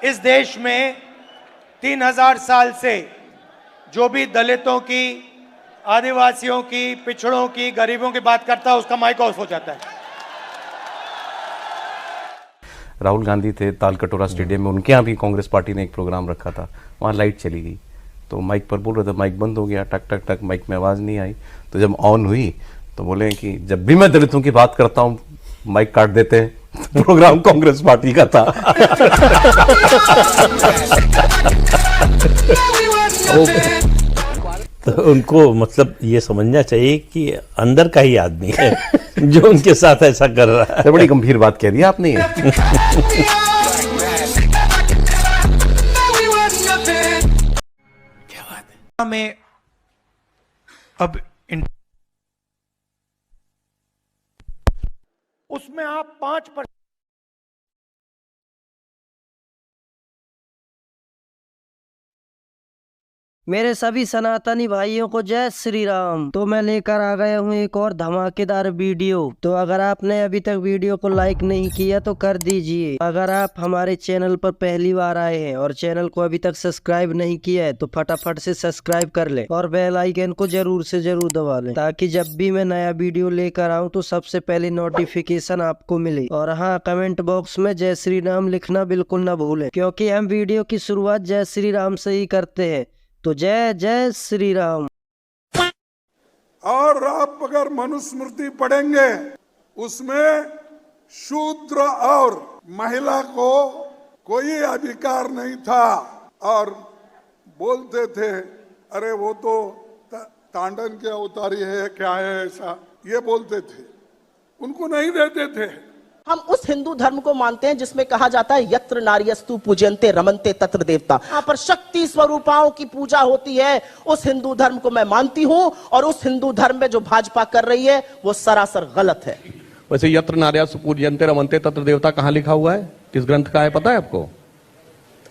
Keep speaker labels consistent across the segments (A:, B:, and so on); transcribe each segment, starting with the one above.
A: इस देश में 3000 साल से जो भी दलितों की, आदिवासियों की, पिछड़ों की, गरीबों की बात करता है उसका माइक ऑफ हो जाता है।
B: राहुल गांधी थे तालकटोरा स्टेडियम में, उनके यहाँ भी कांग्रेस पार्टी ने एक प्रोग्राम रखा था, वहाँ लाइट चली गई तो माइक पर बोल रहे थे, माइक बंद हो गया, टक टक टक, माइक में आवाज़ नहीं आई। तो जब ऑन हुई तो बोले कि जब भी मैं दलितों की बात करता हूँ माइक काट देते हैं। प्रोग्राम कांग्रेस पार्टी का था।
C: तो उनको मतलब ये समझना चाहिए कि अंदर का ही आदमी है जो उनके साथ ऐसा कर रहा है।
B: बड़ी गंभीर बात कह दी आपने ये।
A: क्या बात है में अब उसमें आप 5%
D: मेरे सभी सनातनी भाइयों को जय श्री राम। तो मैं लेकर आ गया हूँ एक और धमाकेदार वीडियो। तो अगर आपने अभी तक वीडियो को लाइक नहीं किया तो कर दीजिए। अगर आप हमारे चैनल पर पहली बार आए हैं और चैनल को अभी तक सब्सक्राइब नहीं किया है तो फटाफट से सब्सक्राइब कर ले और बेल आइकन को जरूर से जरूर दबा लें, ताकि जब भी मैं नया वीडियो लेकर आऊँ तो सबसे पहले नोटिफिकेशन आपको मिले। और हाँ, कमेंट बॉक्स में जय श्री राम लिखना बिल्कुल न भूलें, क्योंकि हम वीडियो की शुरुआत जय श्री राम से ही करते हैं। तो जय जय श्री राम।
E: और आप अगर मनुस्मृति पढ़ेंगे उसमें शूद्र और महिला को कोई अधिकार नहीं था और बोलते थे अरे वो तो तांडन के अवतारी है, क्या है ऐसा, ये बोलते थे, उनको नहीं देते थे।
F: हम उस हिंदू धर्म को मानते हैं जिसमें कहा जाता है यत्र नार्यस्तु पूज्यन्ते रमन्ते तत्र देवता। यहाँ पर शक्ति स्वरूपाओं की पूजा होती है। उस हिंदू धर्म को मैं मानती हूँ और उस हिंदू धर्म में जो भाजपा कर रही है वो सरासर गलत है।
G: वैसे यत्र नार्यस्तु पूज्यन्ते रमन्ते तत्र देवता कहाँ लिखा हुआ है, किस ग्रंथ का है, पता है आपको?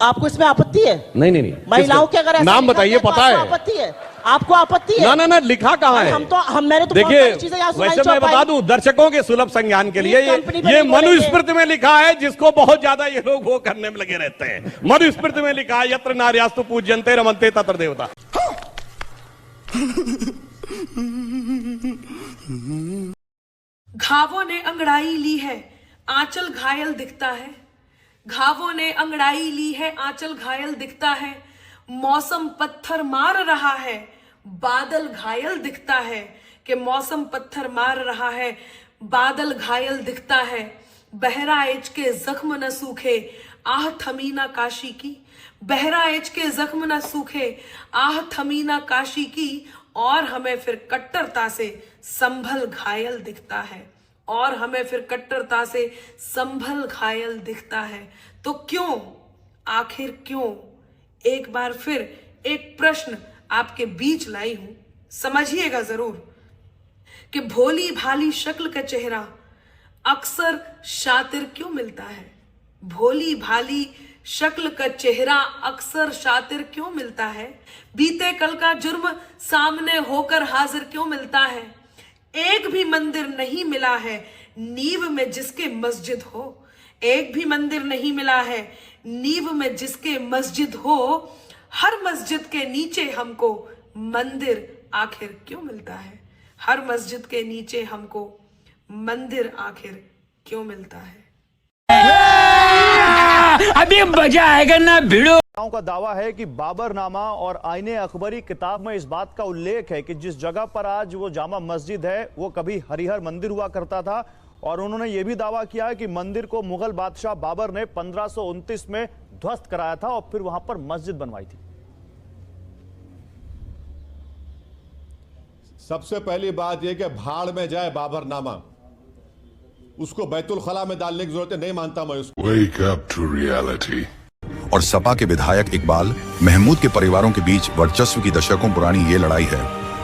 F: आपको इसमें आपत्ति है?
G: नहीं।
F: महिलाओं के अगर
G: नाम बताइए, पता है?
F: आपत्ति है? आपको आपत्ति है?
G: ना लिखा कहाँ है?
F: मैंने तो
G: देखिए, वैसे मैं बता दूं दर्शकों के सुलभ संज्ञान के लिए ये मनुस्मृति में लिखा है, जिसको बहुत ज्यादा ये लोग वो करने में लगे रहते हैं। मनुस्मृति में लिखा है यत्र नार्यस्तु पूज्यन्ते रमन्ते तत्र देवता।
H: घावों ने अंगड़ाई ली है, आंचल घायल दिखता है। घावों ने अंगड़ाई ली है, आंचल घायल दिखता है। मौसम पत्थर मार रहा है, बादल घायल दिखता है। कि मौसम पत्थर मार रहा है, बादल घायल दिखता है। बहराइच के जख्म न सूखे, आह थमी ना काशी की। बहराइच के जख्म न सूखे, आह थमी ना काशी की। और हमें फिर कट्टरता से संभल घायल दिखता है, और हमें फिर कट्टरता से संभल घायल दिखता है। तो क्यों, आखिर क्यों? एक बार फिर एक प्रश्न आपके बीच लाई हूं, समझिएगा जरूर। कि भोली भाली शक्ल का चेहरा अक्सर शातिर क्यों मिलता है? भोली भाली शक्ल का चेहरा अक्सर शातिर क्यों मिलता है? बीते कल का जुर्म सामने होकर हाजिर क्यों मिलता है? एक भी मंदिर नहीं मिला है नींव में जिसके मस्जिद हो। एक भी मंदिर नहीं मिला है नींव में जिसके मस्जिद हो। हर मस्जिद के नीचे हमको मंदिर आखिर क्यों मिलता है? हर मस्जिद के नीचे हमको मंदिर आखिर क्यों मिलता है?
I: अभी मजा आएगा ना भिड़ो।
J: का दावा है कि बाबरनामा और आईने अकबरी किताब में इस बात का उल्लेख है कि जिस जगह पर आज वो जामा मस्जिद है वो कभी हरिहर मंदिर हुआ करता था। और उन्होंने ये भी दावा किया है कि मंदिर को मुगल बादशाह बाबर ने 1529 में ध्वस्त कराया था और फिर वहां पर मस्जिद बनवाई थी।
K: सबसे पहली बात यह कि भाड़ में जाए बाबरनामा, उसको बैतुल खला में डालने की जरूरत नहीं मानता मैं उसको।
L: Wake up to reality। और सपा के विधायक इकबाल महमूद के परिवारों के बीच वर्चस्व की दशकों पुरानी ये लड़ाई है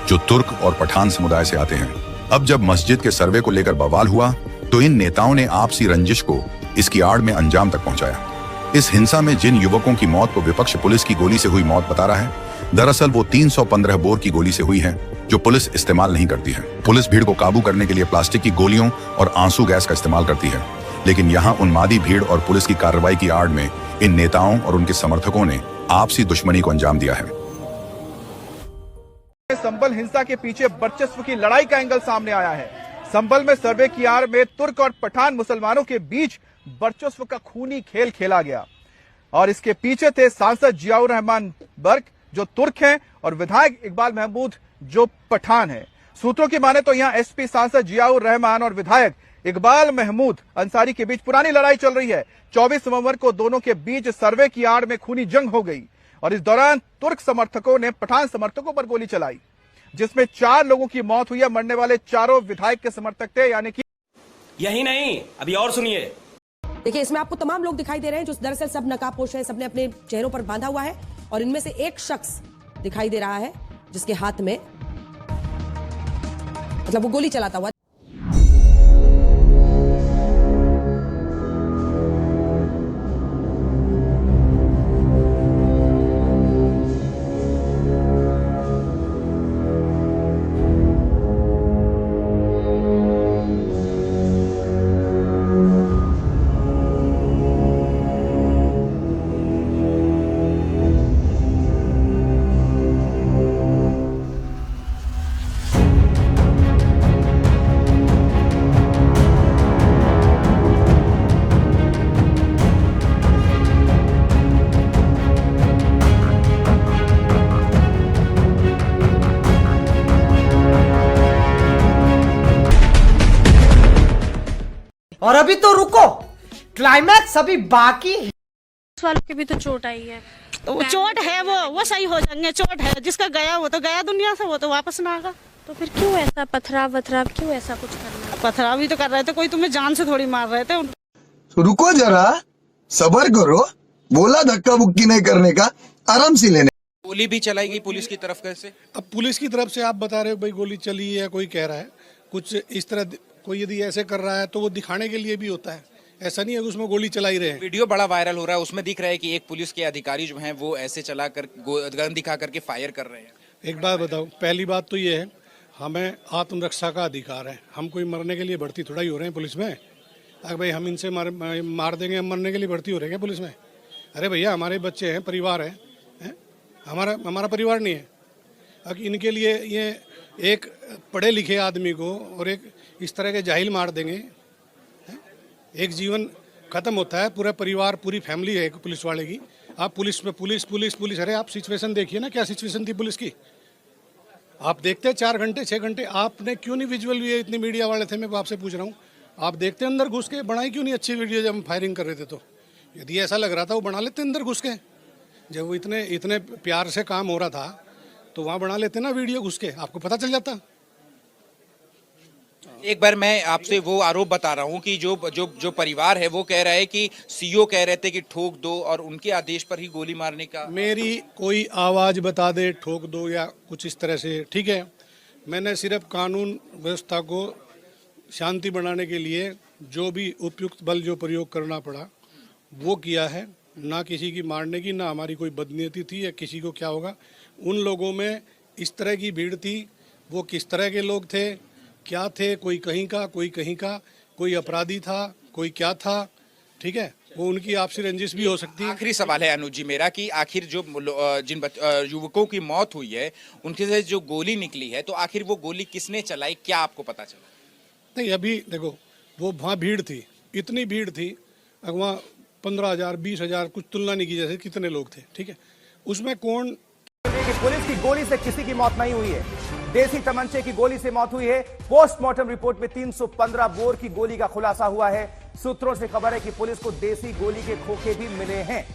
L: जो तुर्क और पठान समुदाय से आते हैं। अब जब मस्जिद के सर्वे को लेकर बवाल हुआ तो इन नेताओं ने आपसी रंजिश को इसकी आड़ में अंजाम तक पहुंचाया। इस हिंसा में जिन युवकों की मौत को विपक्ष पुलिस की गोली से हुई मौत बता रहा है, दरअसल वो 315 बोर की गोली से हुई है जो पुलिस इस्तेमाल नहीं करती है। पुलिस भीड़ को काबू करने के लिए प्लास्टिक की गोलियों और आंसू गैस का इस्तेमाल करती है। लेकिन यहाँ उन्मादी भीड़ और पुलिस की कार्रवाई की आड़ में इन नेताओं और उनके समर्थकों ने आपसी दुश्मनी को अंजाम दिया है।
J: संभल हिंसा के पीछे वर्चस्व की लड़ाई का एंगल सामने आया है। संभल में सर्वे की आड़ में तुर्क और पठान मुसलमानों के बीच वर्चस्व का खूनी खेल खेला गया और इसके पीछे थे सांसद जियाउर रहमान बर्क जो तुर्क हैं और विधायक इकबाल महमूद जो पठान हैं। सूत्रों की माने तो यहां एसपी सांसद जियाउर रहमान और विधायक इकबाल महमूद अंसारी के बीच पुरानी लड़ाई चल रही है। 24 नवंबर को दोनों के बीच सर्वे की आड़ में खूनी जंग हो गई और इस दौरान तुर्क समर्थकों ने पठान समर्थकों पर गोली चलाई जिसमें 4 लोगों की मौत हुई है। मरने वाले चारों विधायक के समर्थक थे, यानी कि
M: यही नहीं, अभी और सुनिए।
N: देखिए, इसमें आपको तमाम लोग दिखाई दे रहे हैं जो दरअसल सब नकाबपोश हैं, सबने अपने चेहरों पर बांधा हुआ है और इनमें से एक शख्स दिखाई दे रहा है जिसके हाथ में मतलब वो गोली चलाता हुआ।
O: और अभी तो रुको, क्लाइमैक्स अभी बाकी है।
P: वालों की भी तो चोट आई है।
Q: तो वो चोट है, वो सही हो जाएंगे। चोट है, जिसका गया वो तो गया दुनिया से, वो तो वापस ना आएगा।
P: तो फिर क्यों ऐसा पथराव वथराव, क्यों ऐसा कुछ करना?
Q: पथराव ही तो कर रहे थे, कोई तुम्हें जान से थोड़ी मार रहे थे।
R: रुको जरा, सबर करो, बोला धक्का बुक्की नहीं करने का, आराम से लेने।
M: गोली भी चलाई गई पुलिस की तरफ कैसे?
S: अब पुलिस की तरफ से आप बता रहे हो भाई गोली चली है, कोई कह रहा है कुछ इस तरह। कोई यदि ऐसे कर रहा है तो वो दिखाने के लिए भी होता है, ऐसा नहीं है कि उसमें गोली चला ही रहे हैं।
M: वीडियो बड़ा वायरल हो रहा है, उसमें दिख रहा है कि एक पुलिस के अधिकारी जो हैं वो ऐसे चला कर गन दिखा करके फायर कर रहे हैं।
S: एक बात बताओ, पहली बात तो ये है हमें आत्मरक्षा का अधिकार है। हम कोई मरने के लिए भर्ती थोड़ा ही हो रहे हैं पुलिस में। अगर भाई हम इनसे मार देंगे, हम मरने के लिए भर्ती हो रहे हैं पुलिस में? अरे भैया, हमारे बच्चे हैं, परिवार है, हमारा परिवार नहीं है। अब इनके लिए ये एक पढ़े लिखे आदमी को और एक इस तरह के जाहिल मार देंगे, एक जीवन खत्म होता है, पूरा परिवार, पूरी फैमिली है एक पुलिस वाले की। आप पुलिस पे पुलिस पुलिस पुलिस, अरे आप सिचुएशन देखिए ना, क्या सिचुएशन थी पुलिस की। आप देखते 4 घंटे 6 घंटे, आपने क्यों नहीं विजुअल लिए? इतने मीडिया वाले थे, मैं आपसे पूछ रहा हूँ, आप देखते अंदर घुस के, बनाई क्यों नहीं अच्छी वीडियो जब हम फायरिंग कर रहे थे? तो यदि ऐसा लग रहा था वो बना लेते अंदर घुस के। जब वो इतने प्यार से काम हो रहा था तो वहाँ बना लेते ना वीडियो घुस के, आपको पता चल जाता।
M: एक बार मैं आपसे वो आरोप बता रहा हूँ कि जो परिवार है वो कह रहा है कि सीओ कह रहे थे कि ठोक दो और उनके आदेश पर ही गोली मारने का।
S: मेरी कोई आवाज बता दे ठोक दो या कुछ इस तरह से, ठीक है। मैंने सिर्फ कानून व्यवस्था को शांति बनाने के लिए जो भी उपयुक्त बल जो प्रयोग करना पड़ा वो किया है, ना किसी की मारने की, ना हमारी कोई बदनीयती थी या किसी को क्या होगा। उन लोगों में इस तरह की भीड़ थी, वो किस तरह के लोग थे, क्या थे, कोई कहीं का, कोई कहीं का, कोई अपराधी था, कोई क्या था, ठीक है। वो उनकी आपसी रंजिश भी हो सकती है।
M: आखिरी सवाल है अनुज जी मेरा कि आखिर जो जिन युवकों की मौत हुई है उनके से जो गोली निकली है, तो आखिर वो गोली किसने चलाई, क्या आपको पता चला?
S: नहीं, अभी देखो, वो वहाँ भीड़ थी, इतनी भीड़ थी, वहाँ 15,000 20,000 कुछ तुलना नहीं की जैसे कितने लोग थे, ठीक है। उसमें कौन
J: पुलिस की गोली से किसी की मौत नहीं हुई है, देसी तमंचे की गोली से मौत हुई है। पोस्टमार्टम रिपोर्ट में 315 बोर की गोली का खुलासा हुआ है। सूत्रों से खबर है कि पुलिस को देसी गोली के खोखे भी मिले हैं।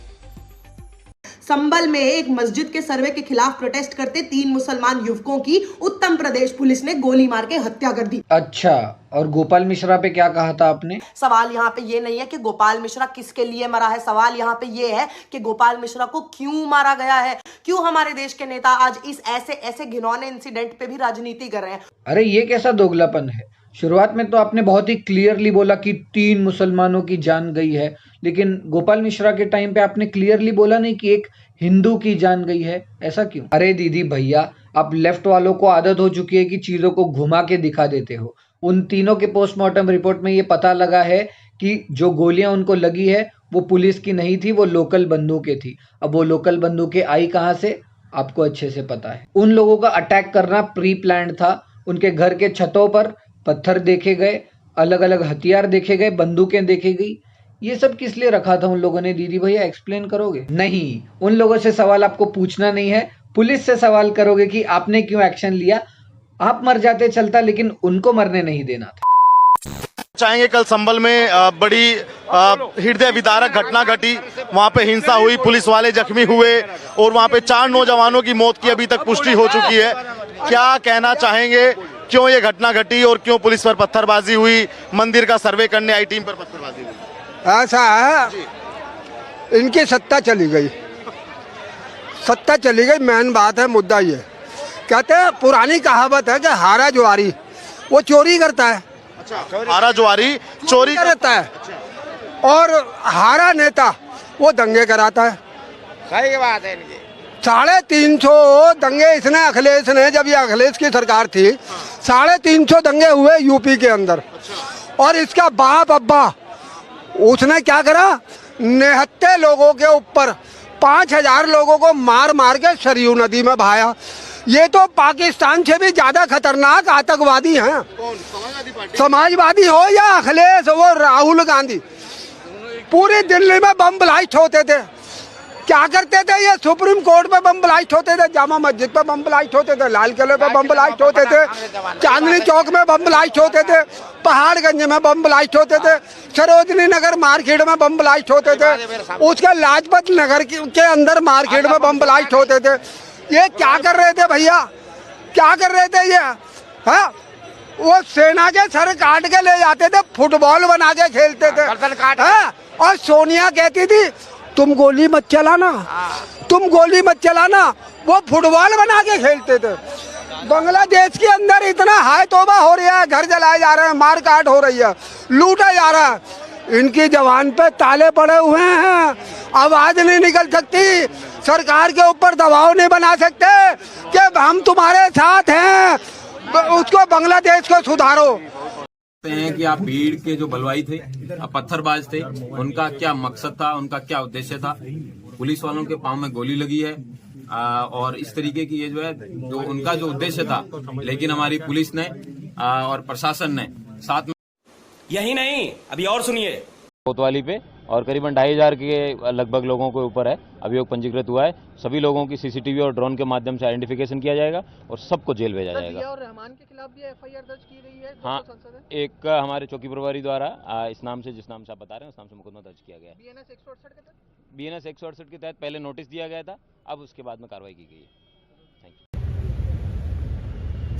T: संभल में एक मस्जिद के सर्वे के खिलाफ प्रोटेस्ट करते 3 मुसलमान युवकों की उत्तर प्रदेश पुलिस ने गोली मार के हत्या कर दी।
U: अच्छा, और गोपाल मिश्रा पे क्या कहा था आपने?
T: सवाल यहाँ पे ये नहीं है कि गोपाल मिश्रा किसके लिए मरा है, सवाल यहाँ पे ये है कि गोपाल मिश्रा को क्यों मारा गया है, क्यों हमारे देश के नेता आज इस ऐसे घिनौने इंसिडेंट पे भी राजनीति कर रहे हैं।
U: अरे ये कैसा दोगलापन है? शुरुआत में तो आपने बहुत ही क्लियरली बोला कि 3 मुसलमानों की जान गई है, लेकिन गोपाल मिश्रा के टाइम पे आपने क्लियरली बोला नहीं कि एक हिंदू की जान गई है। ऐसा क्यों? अरे दीदी भैया, आप लेफ्ट वालों को आदत हो चुकी है कि चीजों को घुमा के दिखा देते हो। उन तीनों के पोस्टमार्टम रिपोर्ट में ये पता लगा है कि जो गोलियां उनको लगी है वो पुलिस की नहीं थी, वो लोकल बंदूकें थी। अब वो लोकल बंदूकें आई कहाँ से, आपको अच्छे से पता है। उन लोगों का अटैक करना प्री प्लान्ड था। उनके घर के छतों पर पत्थर देखे गए, अलग अलग हथियार देखे गए, बंदूकें देखी गई। ये सब किस लिए रखा था उन लोगों ने? दीदी भैया एक्सप्लेन करोगे? नहीं, उन लोगों से सवाल आपको पूछना नहीं है, पुलिस से सवाल करोगे कि आपने क्यों एक्शन लिया। आप मर जाते चलता, लेकिन उनको मरने नहीं देना था।
J: चाहेंगे कल संभल में बड़ी हृदय विदारक घटना घटी, वहां पे हिंसा हुई, पुलिस वाले जख्मी हुए और वहां पे 4 नौजवानों की मौत की अभी तक पुष्टि हो चुकी है। क्या कहना चाहेंगे, क्यों ये घटना घटी और क्यों पुलिस पर पत्थरबाजी हुई? मंदिर का सर्वे करने आई टीम पर पत्थरबाजी हुई।
C: ऐसा है, इनकी सत्ता चली गई, सत्ता चली गई, मेन बात है, मुद्दा ये। कहते हैं, पुरानी कहावत है कि हारा जुआरी वो चोरी करता है।
J: हारा जुआरी चोरी
C: करता है और हारा नेता वो दंगे कराता है।
M: सही बात है इनकी।
C: 350 दंगे इसने, अखिलेश ने, जब ये अखिलेश की सरकार थी, 350 दंगे हुए यूपी के अंदर। और इसका बाप अब्बा उसने क्या करा, 69 लोगों के ऊपर 5000 लोगों को मार मार के सरयू नदी में बहाया। ये तो पाकिस्तान से भी ज्यादा खतरनाक आतंकवादी हैं। समाजवादी हो या अखिलेश, वो राहुल गांधी, पूरी दिल्ली में बम ब्लास्ट होते थे। क्या करते थे ये? सुप्रीम कोर्ट पे बम ब्लास्ट होते थे, जामा मस्जिद पे बम ब्लास्ट होते थे, लाल किले पे बम ब्लास्ट होते थे, चांदनी चौक में बम ब्लास्ट होते थे, पहाड़गंज में बम ब्लास्ट होते थे, सरोजनी नगर मार्केट में बम ब्लास्ट होते थे, उसके लाजपत नगर के अंदर मार्केट में बम ब्लास्ट होते थे। ये क्या कर रहे थे भैया, क्या कर रहे थे ये? हाँ, वो सेना के सर काट के ले जाते थे, फुटबॉल बना के खेलते थे। हाँ? और सोनिया कहती थी तुम गोली मत चलाना, तुम गोली मत चलाना, वो फुटबॉल बना के खेलते थे। बांग्लादेश के अंदर इतना हाय तौबा हो रहा है, घर जलाए जा रहे हैं, मार काट हो रही है, लूटा जा रहा है। इनकी जवान पे ताले पड़े हुए हैं, आवाज नहीं निकल सकती, सरकार के ऊपर दबाव नहीं बना सकते कि हम तुम्हारे साथ हैं, उसको बांग्लादेश को सुधारो।
V: हैं कि आप भीड़ के जो बलवाई थे, पत्थरबाज थे, उनका क्या मकसद था, उनका क्या उद्देश्य था? पुलिस वालों के पांव में गोली लगी है और इस तरीके की ये जो है, जो उनका जो उद्देश्य था, लेकिन हमारी पुलिस ने और प्रशासन ने साथ में।
W: यही नहीं, अभी और सुनिए।
X: कोतवाली पे और करीबन 2500 के लगभग लोगों के ऊपर है अभियोग पंजीकृत हुआ है। सभी लोगों की सीसीटीवी और ड्रोन के माध्यम से आइडेंटिफिकेशन किया जाएगा और सबको जेल भेजा जाएगा।
Y: और रहमान के खिलाफ भी एफआईआर दर्ज की गई है।
X: हाँ, एक हमारे चौकी प्रभारी द्वारा इस नाम से, जिस नाम से आप बता रहे हैं, उस नाम से मुकदमा दर्ज किया गया है। BNS 168 के तहत पहले नोटिस दिया गया था, अब उसके बाद में कार्रवाई की गई है।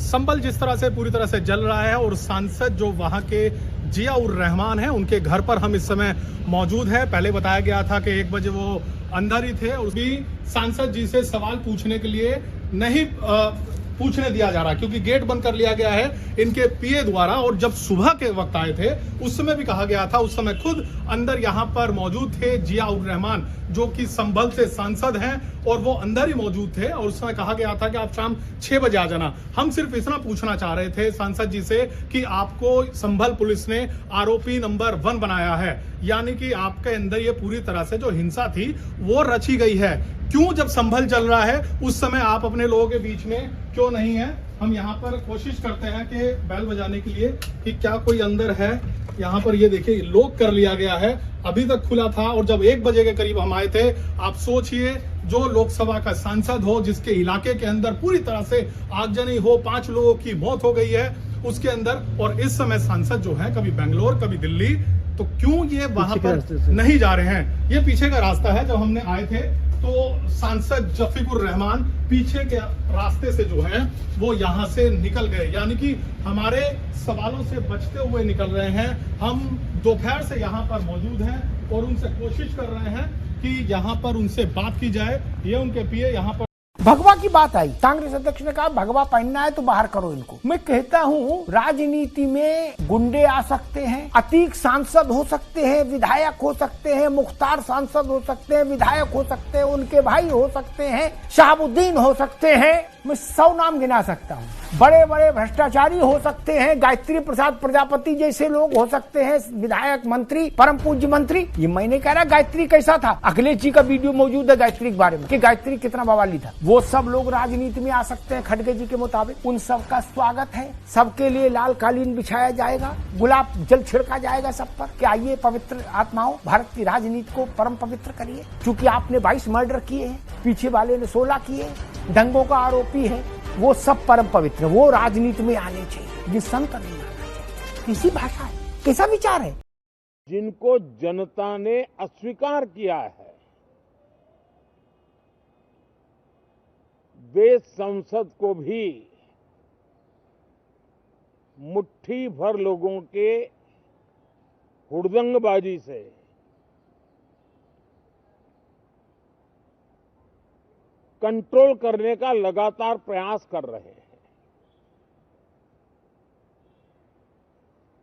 S: संभल जिस तरह से पूरी तरह से जल रहा है और सांसद जो वहां के जिया उर रहमान हैं, उनके घर पर हम इस समय मौजूद हैं। पहले बताया गया था कि 1 बजे वो अंदर ही थे और भी सांसद जी से सवाल पूछने के लिए नहीं पूछने दिया जा रहा, क्योंकि गेट बंद कर लिया गया है इनके पीए द्वारा। और जब सुबह के वक्त आए थे उस समय भी कहा गया था, उस समय खुद अंदर यहाँ पर मौजूद थे जिया उर रहमान, जो कि संभल से सांसद हैं, और वो अंदर ही मौजूद थे। और उस समय कहा गया था कि आप शाम 6 बजे आ जाना। हम सिर्फ इतना पूछना चाह रहे थे सांसद जी से कि आपको संभल पुलिस ने आरोपी नंबर 1 बनाया है, यानी कि आपके अंदर ये पूरी तरह से जो हिंसा थी वो रची गई है। क्यों, जब संभल चल रहा है उस समय आप अपने लोगों के बीच में क्यों नहीं है? हम यहाँ पर कोशिश करते हैं कि बेल बजाने के लिए कि क्या कोई अंदर है। यहाँ पर ये देखिए, लॉक कर लिया गया है, अभी तक खुला था। और जब 1 बजे के करीब हम आए थे, आप सोचिए, जो लोकसभा का सांसद हो, जिसके इलाके के अंदर पूरी तरह से आगजनी हो, 5 लोगों की मौत हो गई है उसके अंदर, और इस समय सांसद जो है कभी बेंगलोर कभी दिल्ली, तो क्यों ये वहां पर नहीं जा रहे हैं? ये पीछे का रास्ता है। जब हमने आए थे तो सांसद जफीकुर रहमान पीछे के रास्ते से जो है वो यहाँ से निकल गए, यानी कि हमारे सवालों से बचते हुए निकल रहे हैं। हम दोपहर से यहाँ पर मौजूद हैं और उनसे कोशिश कर रहे हैं कि यहाँ पर उनसे बात की जाए। ये उनके पीए यहाँ पर
Z: भगवा की बात आई, कांग्रेस अध्यक्ष ने कहा भगवा पहनना है तो बाहर करो इनको। मैं कहता हूँ, राजनीति में गुंडे आ सकते हैं, अतीक सांसद हो सकते हैं, विधायक हो सकते हैं, मुख्तार सांसद हो सकते हैं, विधायक हो सकते हैं, उनके भाई हो सकते हैं, शहाबुद्दीन हो सकते हैं, मैं 100 नाम गिना सकता हूँ। बड़े बड़े भ्रष्टाचारी हो सकते हैं, गायत्री प्रसाद प्रजापति जैसे लोग हो सकते हैं, विधायक, मंत्री, परम पूज्य मंत्री। ये मैं नहीं कह रहा गायत्री कैसा था, अखिलेश जी का वीडियो मौजूद है गायत्री के बारे में कि गायत्री कितना बवाली था। वो सब लोग राजनीति में आ सकते हैं खड़गे जी के मुताबिक। उन सब का स्वागत है, सबके लिए लाल कालीन बिछाया जाएगा, गुलाब जल छिड़का जाएगा सब पर कि आइए पवित्र आत्माओं, भारत की राजनीति को परम पवित्र करिए। क्योंकि आपने 22 मर्डर किए हैं, पीछे वाले ने 16 किए, दंगों का आरोपी है, वो सब परम पवित्र, वो राजनीति में आने चाहिए। ये संत नहीं आना चाहिए। किसी भाषा है, कैसा विचार है?
A: जिनको जनता ने अस्वीकार किया है, वे संसद को भी मुट्ठी भर लोगों के हुड़दंगबाजी से कंट्रोल करने का लगातार प्रयास कर रहे हैं।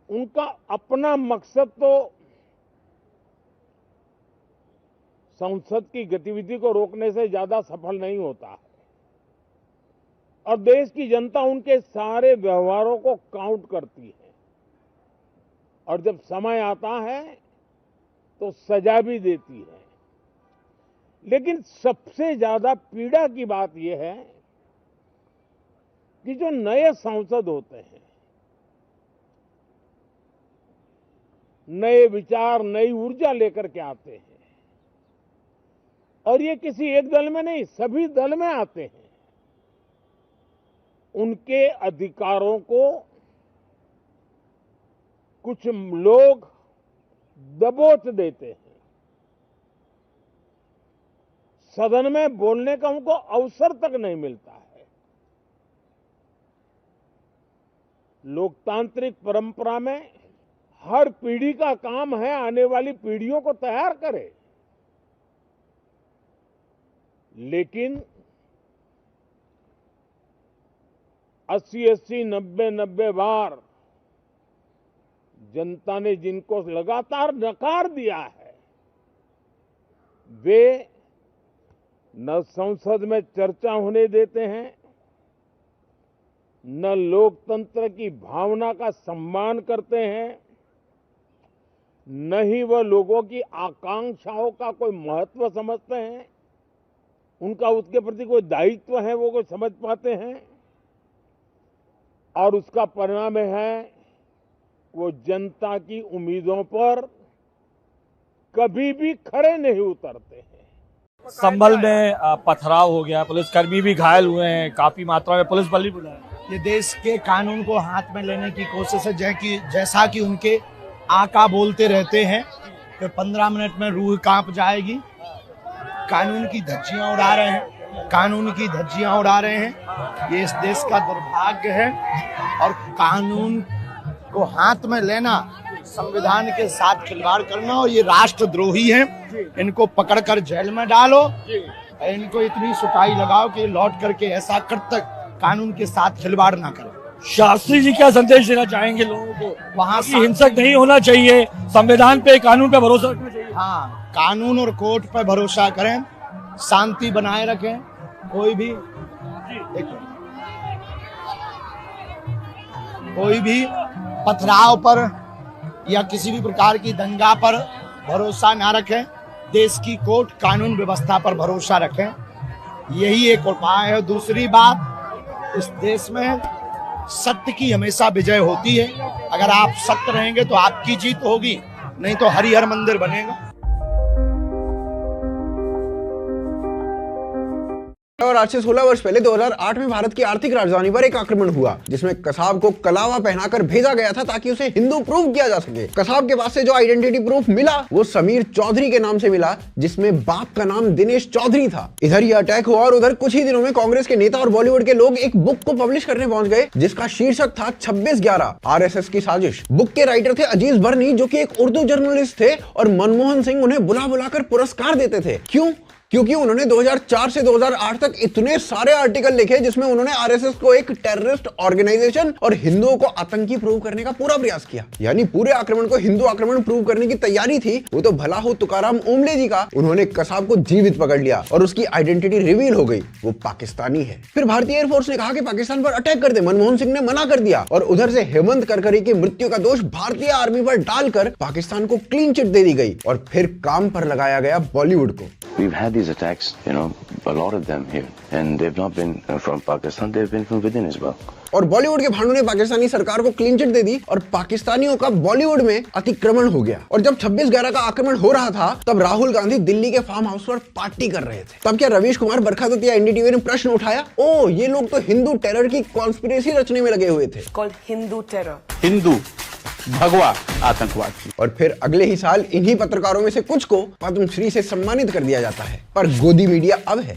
A: उनका अपना मकसद तो संसद की गतिविधि को रोकने से ज्यादा सफल नहीं होता है और देश की जनता उनके सारे व्यवहारों को काउंट करती है और जब समय आता है तो सजा भी देती है। लेकिन सबसे ज्यादा पीड़ा की बात यह है कि जो नए सांसद होते हैं, नए विचार, नई ऊर्जा लेकर के आते हैं और ये किसी एक दल में नहीं, सभी दल में आते हैं। उनके अधिकारों को कुछ लोग दबोच देते हैं। सदन में बोलने का उनको अवसर तक नहीं मिलता है। लोकतांत्रिक परंपरा में हर पीढ़ी का काम है आने वाली पीढ़ियों को तैयार करे, लेकिन 80-80, 90-90 बार जनता ने जिनको लगातार नकार दिया है, वे न संसद में चर्चा होने देते हैं, न लोकतंत्र की भावना का सम्मान करते हैं, न ही वह लोगों की आकांक्षाओं का कोई महत्व समझते हैं, उनका उसके प्रति कोई दायित्व है वो कोई समझ पाते हैं। और उसका परिणाम है वो जनता की उम्मीदों पर कभी भी खरे नहीं उतरते हैं।
B: संभल में पथराव हो गया, पुलिसकर्मी भी घायल हुए हैं, काफी मात्रा में पुलिस बल भी बुलाया।
Z: ये देश के कानून को हाथ में लेने की कोशिश है, जैसा कि उनके आका बोलते रहते हैं कि 15 मिनट में रूह कांप जाएगी। कानून की धज्जियां उड़ा रहे हैं, कानून की धज्जियां उड़ा रहे हैं। ये इस देश का दुर्भाग्य है और कानून को हाथ में लेना, संविधान के साथ खिलवाड़ करना, और ये राष्ट्रद्रोही हैं। इनको पकड़कर जेल में डालो, इनको इतनी सुताई लगाओ कि लौट करके ऐसा कृत्य कानून के साथ खिलवाड़ ना करें।
B: शास्त्री जी क्या संदेश देना चाहेंगे लोगों को? वहाँ हिंसक नहीं होना चाहिए, संविधान पे, कानून पे भरोसा रखना चाहिए।
Z: हाँ, कानून और कोर्ट पे भरोसा करें, शांति बनाए रखें। कोई भी पथराव पर या किसी भी प्रकार की दंगा पर भरोसा ना रखें। देश की कोर्ट कानून व्यवस्था पर भरोसा रखें, यही एक उपाय है। दूसरी बात, इस देश में सत्य की हमेशा विजय होती है। अगर आप सत्य रहेंगे तो आपकी जीत होगी, नहीं तो हरिहर मंदिर बनेगा।
D: और आज से 16 वर्ष पहले 2008 में भारत की आर्थिक राजधानी पर एक आक्रमण हुआ, जिसमें कसाब को कलावा पहनाकर भेजा गया था ताकि उसे हिंदू प्रूफ किया जा सके। कसाब के पास से जो आइडेंटिटी प्रूफ मिला वो समीर चौधरी के नाम से मिला, जिसमें बाप का नाम दिनेश चौधरी था। इधर ये अटैक हुआ और उधर कुछ ही दिनों में कांग्रेस के नेता और बॉलीवुड के लोग एक बुक को पब्लिश करने पहुंच गए, जिसका शीर्षक था 26/11 RSS की साजिश। बुक के राइटर थे अजीज बर्नी, जो कि एक उर्दू जर्नलिस्ट थे, और मनमोहन सिंह उन्हें बुला बुलाकर पुरस्कार देते थे। क्यों? क्योंकि उन्होंने 2004 से 2008 तक इतने सारे आर्टिकल लिखे जिसमें उन्होंने आरएसएस को एक टेररिस्ट ऑर्गेनाइजेशन और हिंदुओं को आतंकी प्रूव करने का पूरा प्रयास किया। यानी पूरे आक्रमण को हिंदू आक्रमण प्रूव करने की तैयारी थी। वो तो भला हो तुकाराम ओमले जी का, उन्होंने कसाब को जीवित पकड़ लिया और उसकी आइडेंटिटी रिवील हो गई, वो पाकिस्तानी है। फिर भारतीय एयरफोर्स ने कहा कि पाकिस्तान पर अटैक कर दे, मनमोहन सिंह ने मना कर दिया और उधर से हेमंत करकरे की मृत्यु का दोष भारतीय आर्मी पर डालकर पाकिस्तान को क्लीन चिट दे दी गई और फिर काम पर लगाया गया बॉलीवुड को।
E: We've had these attacks, you know, a lot of them here, and they've not been from Pakistan, they've been from within as well.
D: और बॉलीवुड के भांडों ने पाकिस्तानी सरकार को क्लीन चिट दे दी और पाकिस्तानियों का बॉलीवुड में अतिक्रमण हो गया। और जब 26/11 का आक्रमण हो रहा था तब राहुल गांधी दिल्ली के फार्म हाउस पर पार्टी कर रहे थे। तब क्या रवीश कुमार बरखादत्त या एनडीटीवी ने प्रश्न उठाया, ओ ये लोग तो हिंदू टेरर की कॉन्स्पिरेसी रचने में लगे हुए थे।
T: कॉल्ड हिंदू टेरर,
E: हिंदू भगवा आतंकवाद।
D: और फिर अगले ही साल इन्हीं पत्रकारों में से कुछ को पद्मश्री से सम्मानित कर दिया जाता है। पर गोदी मीडिया अब है।